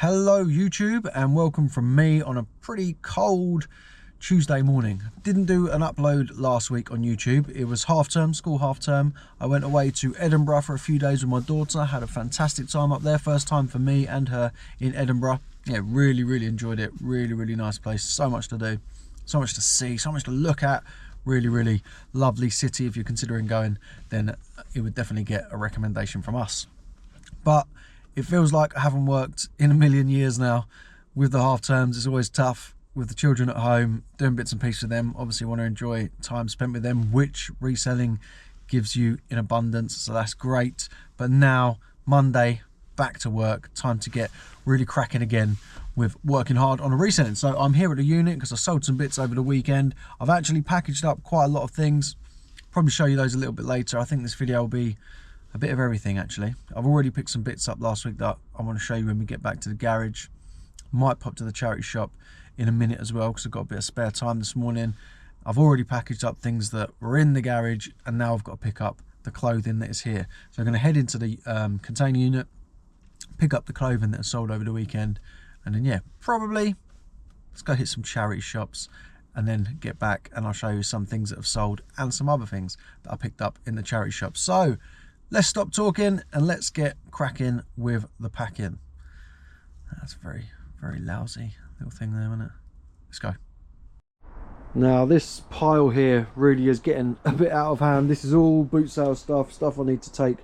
Hello YouTube, and welcome from me on a pretty cold Tuesday morning. Didn't do an upload last week on YouTube. It was half term, school half term. I went away to Edinburgh for a few days with my daughter. Had a fantastic time up there. First time for me and her in Edinburgh. Yeah, really enjoyed it. Really nice place. So much to do, so much to see, so much to look at. Really lovely city. If you're considering going, then it would definitely get a recommendation from us. But it feels like I haven't worked in a million years now. With the half terms, it's always tough with the children at home, doing bits and pieces with them. Obviously want to enjoy time spent with them, which reselling gives you in abundance, so that's great. But now, Monday, back to work, time to get really cracking again with working hard on a reselling. So I'm here at the unit because I sold some bits over the weekend. I've actually packaged up quite a lot of things. Probably show you those a little bit later. I think this video will be a bit of everything actually. I've already picked some bits up last week that I want to show you when we get back to the garage. Might pop to the charity shop in a minute as well because I've got a bit of spare time this morning. I've already packaged up things that were in the garage, and now I've got to pick up the clothing that is here. So I'm going to head into the container unit, pick up the clothing that was sold over the weekend, and then yeah, probably let's go hit some charity shops and then get back and I'll show you some things that have sold and some other things that I picked up in the charity shop. So let's stop talking and let's get cracking with the packing. That's very lousy little thing there, isn't it? Let's go. Now this pile here really is getting a bit out of hand. This is all boot sale stuff I need to take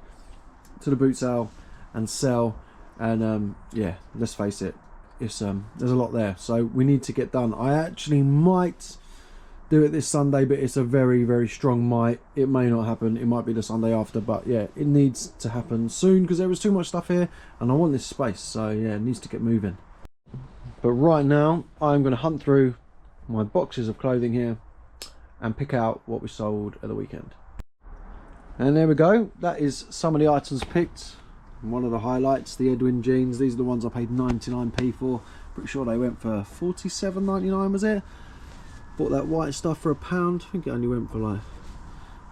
to the boot sale and sell. And yeah, let's face it, it's there's a lot there, so we need to get done. I actually might do it this Sunday, but it's a very strong might. It may not happen, it might be the Sunday after, but yeah, it needs to happen soon because there was too much stuff here and I want this space, so yeah, it needs to get moving. But right now I'm going to hunt through my boxes of clothing here and pick out what we sold at the weekend. And there we go, that is some of the items picked. One of the highlights, the Edwin jeans. These are the ones I paid 99p for. Pretty sure they went for 47.99, was it? Bought that white stuff for £1. I think it only went for like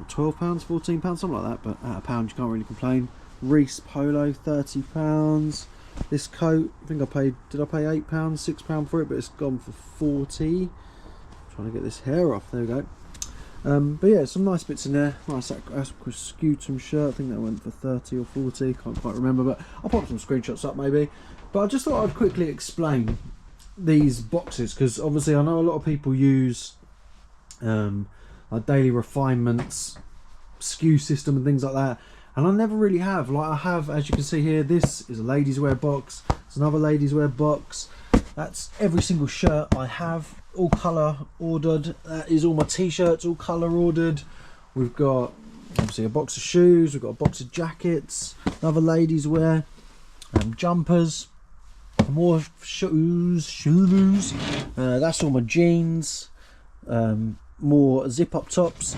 £12, £14, something like that, but at £1 you can't really complain. Reese polo, £30. This coat, I think I paid, did I pay £8, £6 for it, but it's gone for 40. Trying to get this hair off, there we go. But yeah, some nice bits in there. Nice Scutum shirt, I think that went for 30 or 40, can't quite remember, but I'll pop some screenshots up maybe. But I just thought I'd quickly explain these boxes, because obviously I know a lot of people use like daily refinements, SKU system and things like that, and I never really have. Like I have, as you can see here, this is a ladies wear box, it's another ladies wear box. That's every single shirt I have, all colour ordered. That is all my t-shirts, all colour ordered. We've got obviously a box of shoes, we've got a box of jackets, another ladies wear, jumpers, more shoes. That's all my jeans, more zip up tops.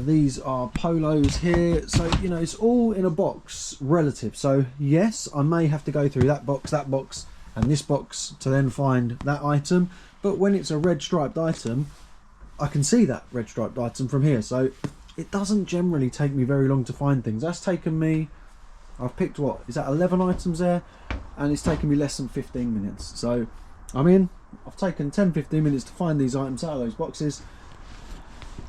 These are polos here, so you know it's all in a box relative. So yes, I may have to go through that box and this box to then find that item, but when it's a red striped item I can see that red striped item from here, so it doesn't generally take me very long to find things. That's taken me, I've picked, what is that, 11 items there, and it's taken me less than 15 minutes. So I mean, I've taken 10-15 minutes to find these items out of those boxes,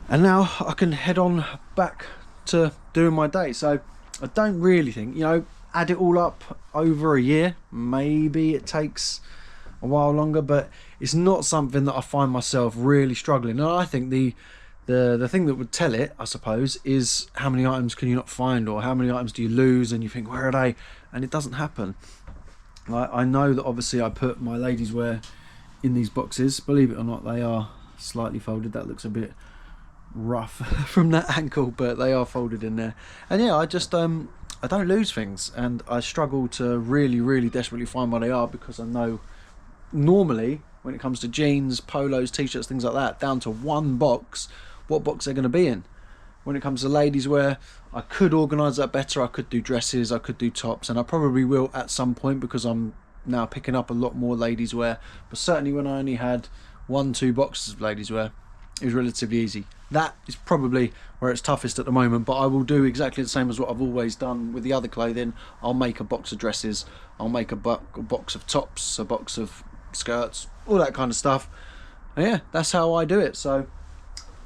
and now I can head on back to doing my day. So I don't really think, you know, add it all up over a year, maybe it takes a while longer, but it's not something that I find myself really struggling. And I think the thing that would tell it, I suppose, is how many items can you not find, or how many items do you lose and you think, where are they? And it doesn't happen. Like, I know that obviously I put my ladies wear in these boxes. Believe it or not, they are slightly folded. That looks a bit rough from that angle, but they are folded in there. And yeah, I just I don't lose things, and I struggle to really desperately find where they are, because I know normally when it comes to jeans, polos, t-shirts, things like that, down to one box, what box they're going to be in. When it comes to ladies wear, I could organise that better. I could do dresses, I could do tops, and I probably will at some point, because I'm now picking up a lot more ladies wear. But certainly when I only had 1-2 boxes of ladies wear, is relatively easy. That is probably where it's toughest at the moment, but I will do exactly the same as what I've always done with the other clothing. I'll make a box of dresses, I'll make a box of tops, a box of skirts, all that kind of stuff. And yeah, that's how I do it. So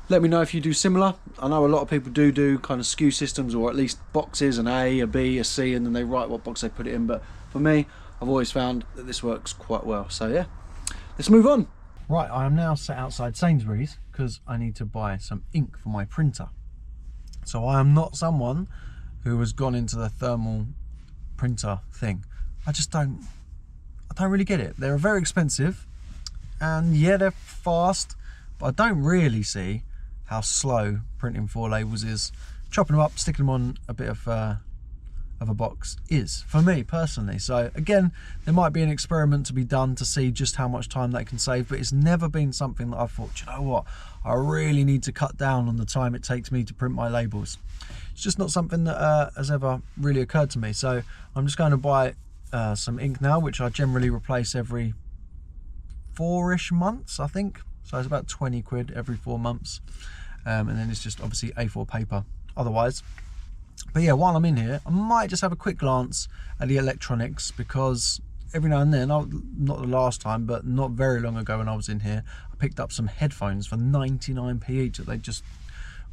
let me know if you do similar. I know a lot of people do kind of SKU systems, or at least boxes, an A, a B, a C, and then they write what box they put it in. But for me, I've always found that this works quite well. So yeah, let's move on. Right, I am now sat outside Sainsbury's because I need to buy some ink for my printer. So I am not someone who has gone into the thermal printer thing. I don't really get it. They're very expensive, and yeah, they're fast, but I don't really see how slow printing 4 labels is. Chopping them up, sticking them on a bit of a box is, for me personally. So again, there might be an experiment to be done to see just how much time that can save, but it's never been something that I've thought, you know what, I really need to cut down on the time it takes me to print my labels. It's just not something that has ever really occurred to me. So I'm just going to buy some ink now, which I generally replace every 4-ish months, I think. So it's about 20 quid every 4 months, and then it's just obviously A4 paper otherwise. But yeah, while I'm in here, I might just have a quick glance at the electronics, because every now and then, not the last time, but not very long ago when I was in here, I picked up some headphones for 99p each that they just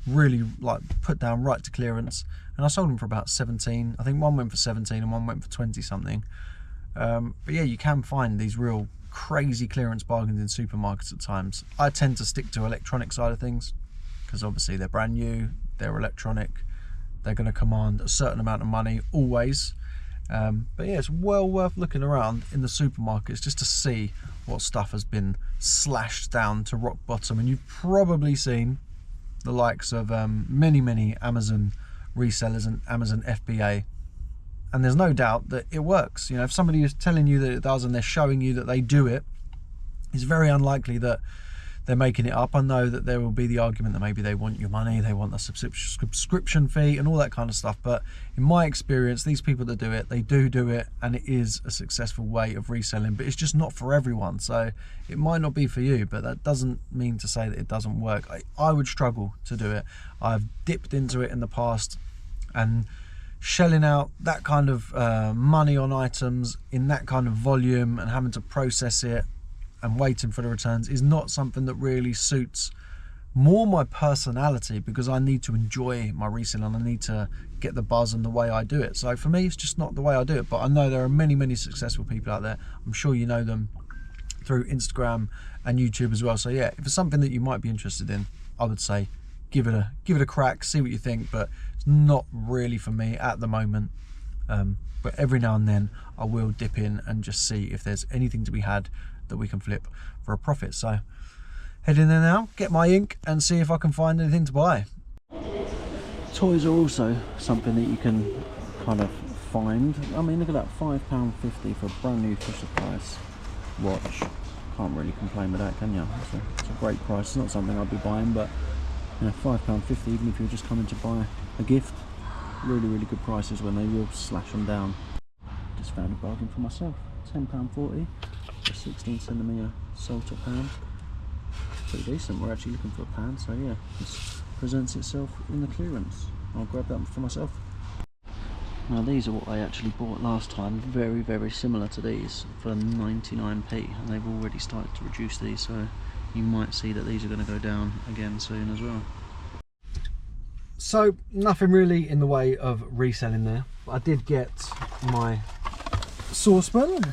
really like put down right to clearance, and I sold them for about 17. I think one went for 17 and one went for 20 something. But yeah, you can find these real crazy clearance bargains in supermarkets at times. I tend to stick to electronic side of things because obviously they're brand new, they're electronic, they're going to command a certain amount of money always. But yeah, it's well worth looking around in the supermarkets just to see what stuff has been slashed down to rock bottom. And you've probably seen the likes of many Amazon resellers and Amazon FBA, and there's no doubt that it works. You know, if somebody is telling you that it does and they're showing you that they do it, it's very unlikely that they're making it up. I know that there will be the argument that maybe they want your money, they want a subscription fee and all that kind of stuff, but in my experience, these people that do it, they do it, and it is a successful way of reselling. But it's just not for everyone, so it might not be for you, but that doesn't mean to say that it doesn't work. I would struggle to do it. I've dipped into it in the past, and shelling out that kind of money on items in that kind of volume and having to process it and waiting for the returns is not something that really suits more my personality, because I need to enjoy my reselling and I need to get the buzz and the way I do it. So for me, it's just not the way I do it. But I know there are many successful people out there. I'm sure you know them through Instagram and YouTube as well. So yeah, if it's something that you might be interested in, I would say give it a crack, see what you think. But it's not really for me at the moment. But every now and then I will dip in and just see if there's anything to be had that we can flip for a profit. So head in there now, get my ink and see if I can find anything to buy. Toys are also something that you can kind of find. I mean, look at that, £5.50 for a brand new Fisher Price watch. Can't really complain with that, can you? It's a great price. It's not something I'd be buying, but you know, £5.50 even if you're just coming to buy a gift. Really good prices when they will slash them down. Just found a bargain for myself. £10.40 for 16cm salter pan. Pretty decent. We're actually looking for a pan, so yeah, this presents itself in the clearance. I'll grab that for myself. Now these are what I actually bought last time, very similar to these, for 99p, and they've already started to reduce these, so you might see that these are going to go down again soon as well. So nothing really in the way of reselling there. I did get my saucepan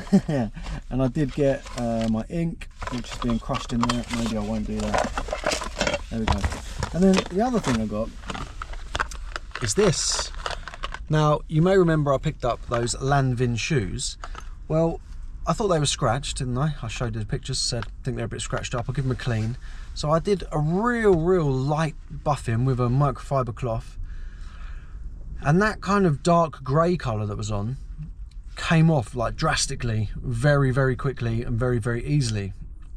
and I did get my ink, which is being crushed in there. Maybe I won't do that. There we go. And then the other thing I got is this. Now you may remember I picked up those Lanvin shoes. Well, I thought they were scratched, didn't I? I showed you the pictures, said I think they're a bit scratched up, I'll give them a clean. So I did a real light buffing with a microfiber cloth, and that kind of dark grey colour that was on came off like drastically, very quickly and very easily.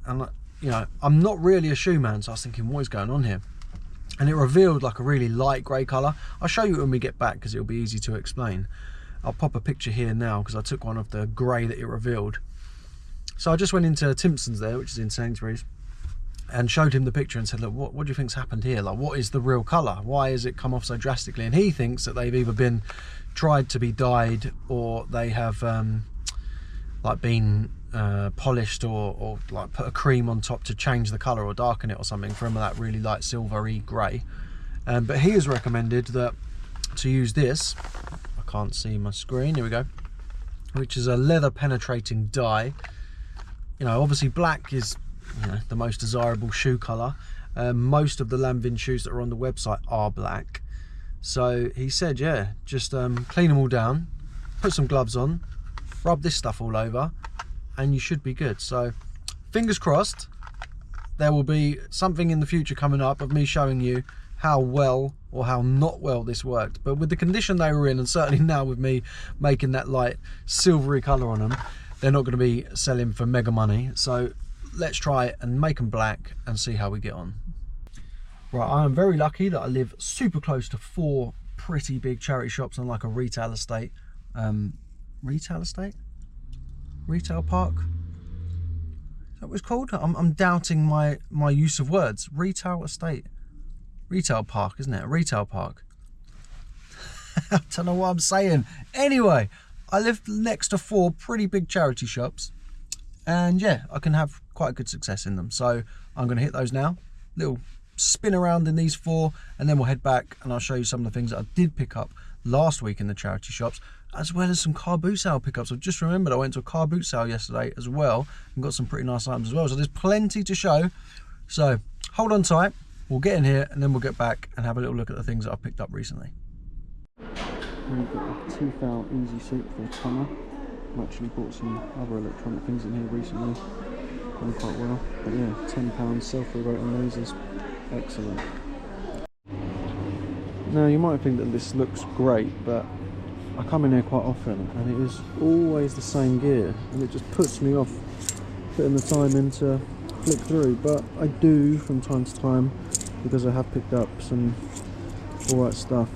And you know, I'm not really a shoe man, so I was thinking, what is going on here? And it revealed like a really light grey colour. I'll show you when we get back because it'll be easy to explain. I'll pop a picture here now because I took one of the grey that it revealed. So I just went into Timpson's there, which is in Sainsbury's, and showed him the picture and said, look, what do you think's happened here? Like, what is the real colour? Why has it come off so drastically? And he thinks that they've either been tried to be dyed, or they have like been polished, or like put a cream on top to change the colour or darken it or something from that really light silvery grey. But he has recommended that to use this, I can't see my screen, here we go, which is a leather penetrating dye. You know, obviously black is, you know, the most desirable shoe colour. Most of the Lanvin shoes that are on the website are black. So he said, yeah, just clean them all down, put some gloves on, rub this stuff all over, and you should be good. So fingers crossed, there will be something in the future coming up of me showing you how well or how not well this worked. But with the condition they were in, and certainly now with me making that light silvery colour on them, they're not going to be selling for mega money. So let's try it and make them black and see how we get on. Right, I am very lucky that I live super close to 4 pretty big charity shops on like a retail estate. Retail estate? Retail park? Is that what it's called? I'm doubting my use of words. Retail estate. Retail park, isn't it? A retail park. I don't know what I'm saying. Anyway, I live next to 4 pretty big charity shops, and yeah, I can have quite good success in them. So I'm going to hit those now. Little spin around in these 4, and then we'll head back and I'll show you some of the things that I did pick up last week in the charity shops, as well as some car boot sale pickups. I've just remembered I went to a car boot sale yesterday as well and got some pretty nice items as well. So there's plenty to show. So hold on tight. We'll get in here and then we'll get back and have a little look at the things that I've picked up recently. We've got the Tefal Easy Soup for a tonner. I've actually bought some other electronic things in here recently. Done quite well. But yeah, £10 sell-through rate on those is excellent. Now you might think that this looks great, but I come in here quite often and it is always the same gear, and it just puts me off putting the time in to flick through. But I do from time to time, because I have picked up some alright stuff.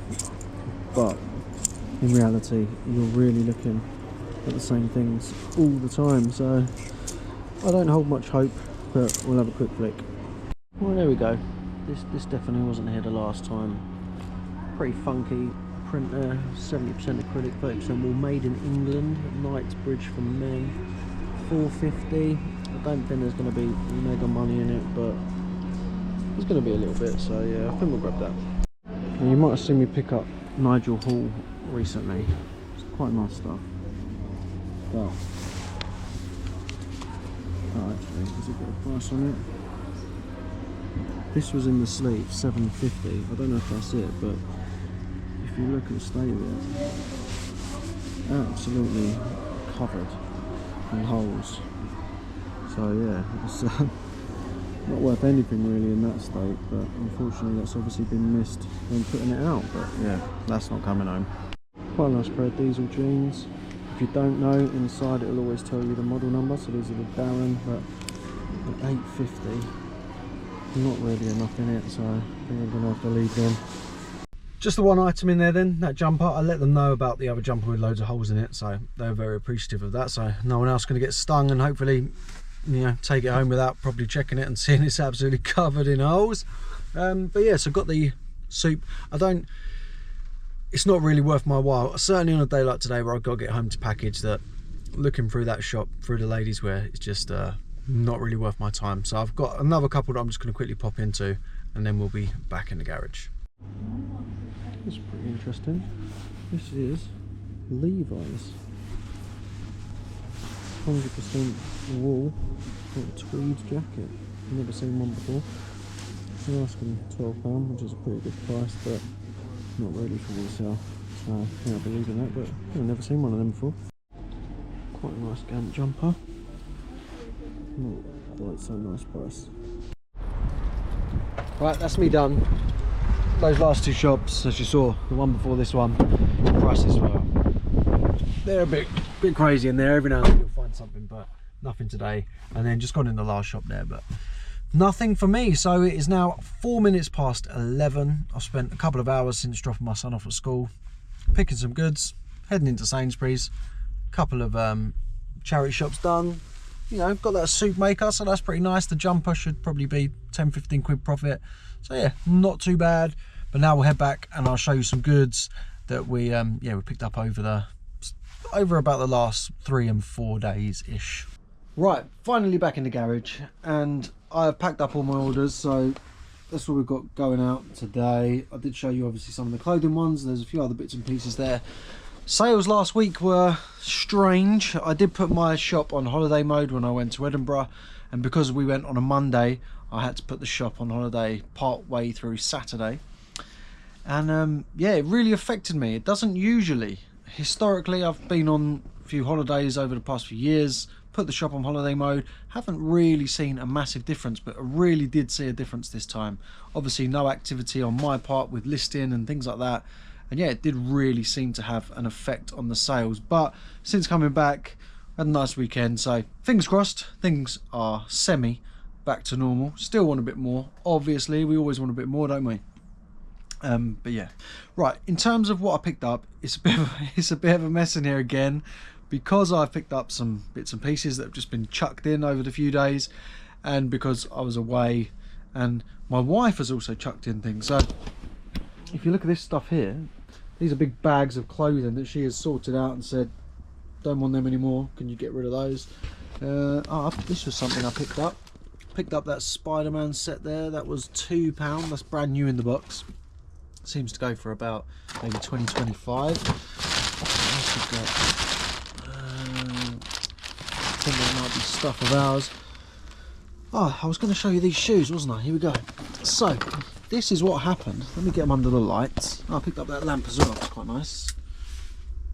But in reality, you're really looking at the same things all the time, so I don't hold much hope, but we'll have a quick flick. Well, there we go. This definitely wasn't here the last time. Pretty funky print there, 70% acrylic, 30% wool, made in England, Knightsbridge for men, £4.50. I don't think there's going to be mega money in it, but there's going to be a little bit, so yeah, I think we'll grab that. Now, you might have seen me pick up Nigel Hall recently. It's quite nice stuff. But actually, has it got a price on it? This was in the sleeve, £7.50. I don't know if that's it, but if you look at the state of it, absolutely covered in holes. So yeah, it's not worth anything really in that state, but unfortunately that's obviously been missed when putting it out. But yeah, that's not coming home. Quite a nice pair of diesel jeans. If you don't know, inside it'll always tell you the model number, so these are the Darren, but at £8.50, not really enough in it, so I think I'm going to have to leave them. Just the one item in there then, that jumper. I let them know about the other jumper with loads of holes in it, so they're very appreciative of that, so no one else is going to get stung and hopefully, you know, take it home without probably checking it and seeing it's absolutely covered in holes. But yeah, so got the soup. It's not really worth my while, certainly on a day like today where I've got to get home to package, that looking through that shop, through the ladies' wear, it's just not really worth my time. So I've got another couple that I'm just going to quickly pop into, and then we'll be back in the garage. That's pretty interesting. This is Levi's, 100% wool, a tweed jacket. Never seen one before. They're asking £12, which is a pretty good price, but not ready for resale. So yeah, I'll believe in that, but I've never seen one of them before. Quite a nice Gant jumper. Not quite so nice price. Right, that's me done. Those last 2 shops, as you saw, the one before this one, the prices were, they're a bit crazy in there. Every now and then you'll find something, but nothing today. And then just gone in the last shop there, but nothing for me. So it is now 4 minutes past 11. I've spent a couple of hours since dropping my son off at school, picking some goods, heading into Sainsbury's, a couple of charity shops done, you know, got that suit maker, so that's pretty nice. The jumper should probably be 10-15 quid profit, so yeah, not too bad. But now we'll head back and I'll show you some goods that we we picked up over about the last 3 and 4 days ish. Right, finally back in the garage, and I've packed up all my orders, so that's what we've got going out today. I did show you obviously some of the clothing ones. There's a few other bits and pieces there. Sales last week were strange. I did put my shop on holiday mode when I went to Edinburgh, and because we went on a Monday, I had to put the shop on holiday part way through Saturday. And yeah, it really affected me. It doesn't usually. Historically, I've been on a few holidays over the past few years, put the shop on holiday mode, haven't really seen a massive difference, but I really did see a difference this time. Obviously no activity on my part with listing and things like that, and yeah, it did really seem to have an effect on the sales. But since coming back, I had a nice weekend, so fingers crossed things are semi back to normal. Still want a bit more, obviously, we always want a bit more, don't we? But yeah, right, in terms of what I picked up, it's a bit of a mess in here again, because I've picked up some bits and pieces that have just been chucked in over the few days, and because I was away, and my wife has also chucked in things. So if you look at this stuff here, these are big bags of clothing that she has sorted out and said, don't want them anymore, can you get rid of those? This was something I picked up. Picked up that Spider-Man set there. That was £2. That's brand new in the box. Seems to go for about maybe 20-25. I think that might be stuff of ours. Oh, I was going to show you these shoes, wasn't I? Here we go. So this is what happened. Let me get them under the lights. Oh, I picked up that lamp as well. It's quite nice.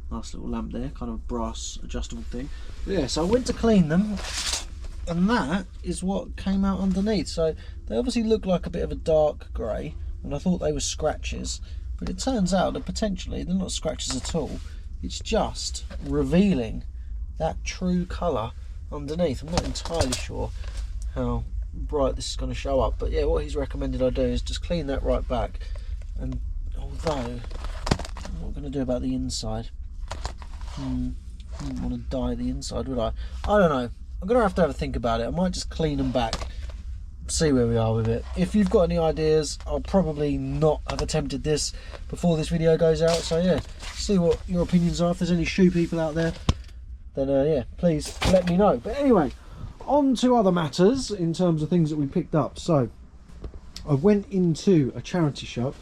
Nice little lamp there, kind of brass adjustable thing. But yeah, so I went to clean them, and that is what came out underneath. So they obviously look like a bit of a dark grey, and I thought they were scratches, but it turns out that potentially they're not scratches at all. It's just revealing that true colour underneath. I'm not entirely sure how bright this is going to show up, but yeah, what he's recommended I do is just clean that right back. And although I'm not going to do about the inside, I wouldn't want to dye the inside, would I? I don't know. I'm going to have a think about it. I might just clean them back, see where we are with it. If you've got any ideas, I'll probably not have attempted this before this video goes out. So yeah, see what your opinions are. If there's any shoe people out there, then yeah, please let me know. But anyway, on to other matters in terms of things that we picked up. So I went into a charity shop.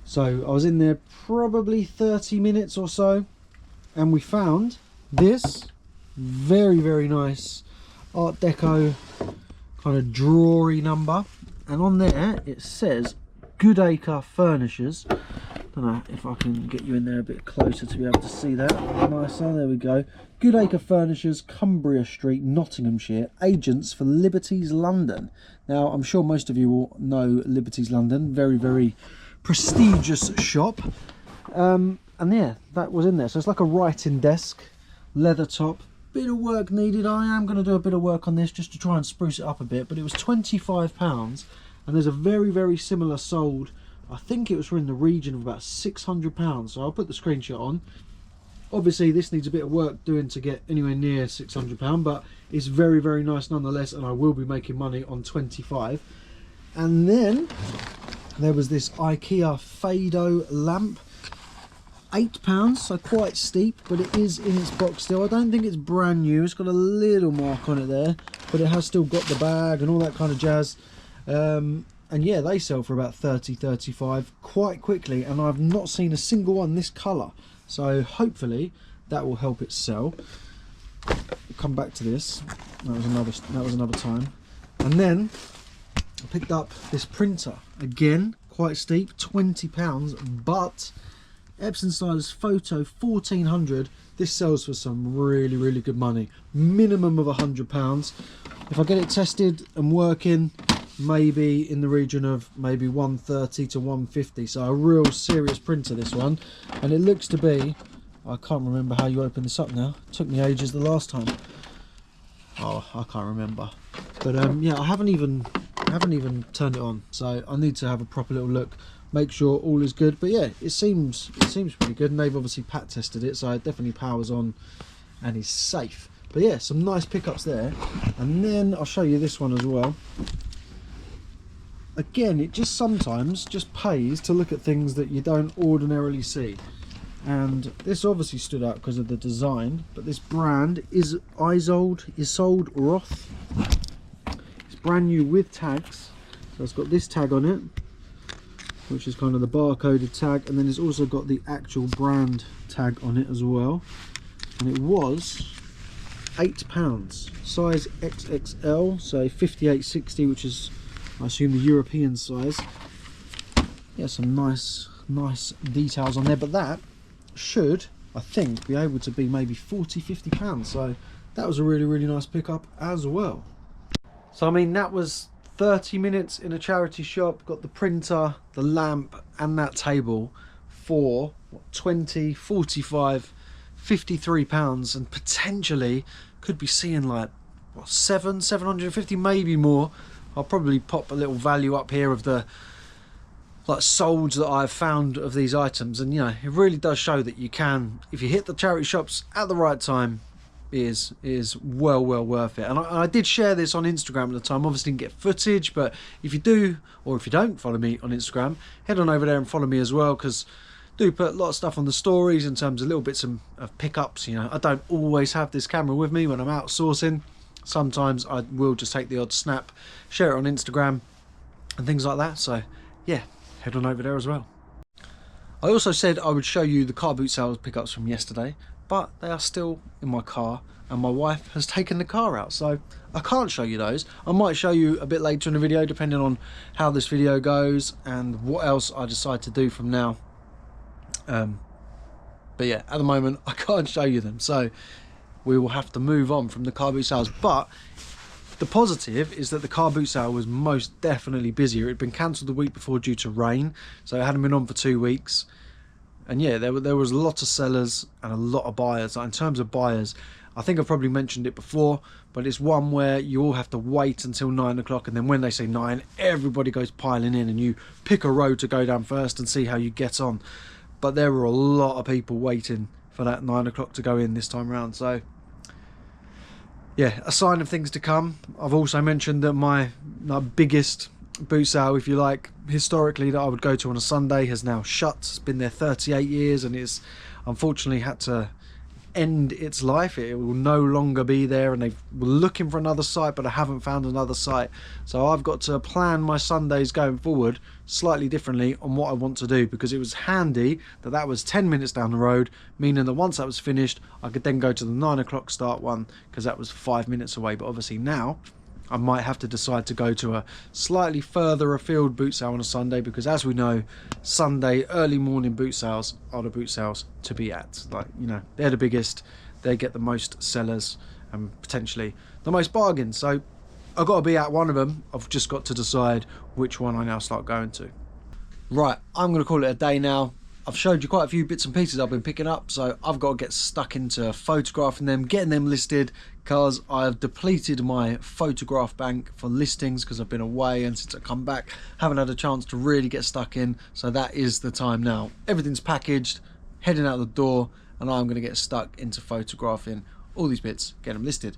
So I was in there probably 30 minutes or so, and we found this very nice Art Deco kind of drawery number, and on there it says Goodacre Furnishers. Don't know if I can get you in there a bit closer to be able to see that nicer. There we go. Goodacre Furnishers, Cumbria Street, Nottinghamshire. Agents for Liberties London. Now I'm sure most of you will know Liberties London, very prestigious shop. And yeah, that was in there. So it's like a writing desk, leather top. Bit of work needed. I am going to do a bit of work on this just to try and spruce it up a bit, but it was £25, and there's a very similar sold. I think it was in the region of about £600, so I'll put the screenshot on. Obviously this needs a bit of work doing to get anywhere near £600, but it's very nice nonetheless, and I will be making money on 25. And then there was this IKEA Fado lamp, £8, so quite steep, but it is in its box still. I don't think it's brand new. It's got a little mark on it there, but it has still got the bag and all that kind of jazz. And yeah, they sell for about 30-35 quite quickly, and I've not seen a single one this colour, so hopefully that will help it sell. We'll come back to this. That was another time. And then I picked up this printer again, quite steep, £20, but Epson Stylus Photo 1400. This sells for some really good money, minimum of £100. If I get it tested and working, maybe in the region of maybe 130 to 150. So a real serious printer, this one. And it looks to be, I can't remember how you open this up now. It took me ages the last time. Oh, I can't remember. But yeah, I haven't even turned it on, so I need to have a proper little look, make sure all is good. But yeah, it seems pretty good, and they've obviously pat tested it, so it definitely powers on and is safe. But yeah, some nice pickups there. And then I'll show you this one as well. Again, it just sometimes just pays to look at things that you don't ordinarily see. And this obviously stood out because of the design, but this brand is Isold Roth. It's brand new with tags. So it's got this tag on it, which is kind of the barcoded tag, and then it's also got the actual brand tag on it as well. And it was £8, size XXL, so 5860, which is, I assume, the European size. Yeah, some nice details on there, but that should, I think, be able to be maybe £40–50. So that was a really nice pickup as well. So I mean, that was 30 minutes in a charity shop. Got the printer, the lamp, and that table for what, 20, 45, £53, and potentially could be seeing like what, 750, maybe more. I'll probably pop a little value up here of the like solds that I've found of these items, and you know, it really does show that you can, if you hit the charity shops at the right time, is well worth it. And I did share this on Instagram at the time. Obviously didn't get footage, but if you do, or if you don't follow me on Instagram, head on over there and follow me as well, because I do put a lot of stuff on the stories in terms of little bits of pickups. You know, I don't always have this camera with me when I'm out sourcing. Sometimes I will just take the odd snap, share it on Instagram and things like that. So yeah, head on over there as well. I also said I would show you the car boot sales pickups from yesterday, but they are still in my car and my wife has taken the car out, so I can't show you those. I might show you a bit later in the video, depending on how this video goes and what else I decide to do from now. But yeah, at the moment I can't show you them, so we will have to move on from the car boot sales. But the positive is that the car boot sale was most definitely busier. It had been cancelled the week before due to rain, so it hadn't been on for 2 weeks. And yeah, there was a lot of sellers and a lot of buyers. In terms of buyers, I think I've probably mentioned it before, but it's one where you all have to wait until 9 o'clock, and then when they say 9, everybody goes piling in and you pick a road to go down first and see how you get on. But there were a lot of people waiting for that 9 o'clock to go in this time around. So yeah, a sign of things to come. I've also mentioned that my biggest boot sale, if you like, historically, that I would go to on a Sunday has now shut. It's been there 38 years and it's unfortunately had to end its life. It will no longer be there, and they were looking for another site, but I haven't found another site. So I've got to plan my Sundays going forward slightly differently on what I want to do, because it was handy that that was 10 minutes down the road, meaning that once that was finished I could then go to the 9 o'clock start one, because that was 5 minutes away. But obviously now I might have to decide to go to a slightly further afield boot sale on a Sunday, because as we know, Sunday early morning boot sales are the boot sales to be at. Like, you know, they're the biggest, they get the most sellers and potentially the most bargains. So I've got to be at one of them. I've just got to decide which one I now start going to. Right, I'm going to call it a day now. I've showed you quite a few bits and pieces I've been picking up, so I've got to get stuck into photographing them, getting them listed, because I've depleted my photograph bank for listings because I've been away, and since I come back haven't had a chance to really get stuck in. So that is the time now. Everything's packaged, heading out the door, and I'm going to get stuck into photographing all these bits, get them listed.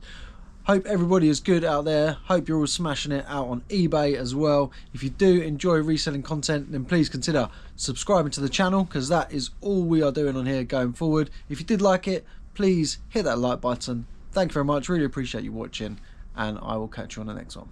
Hope everybody is good out there. Hope you're all smashing it out on eBay as well. If you do enjoy reselling content, then please consider subscribing to the channel, because that is all we are doing on here going forward. If you did like it, please hit that like button. Thank you very much. Really appreciate you watching, and I will catch you on the next one.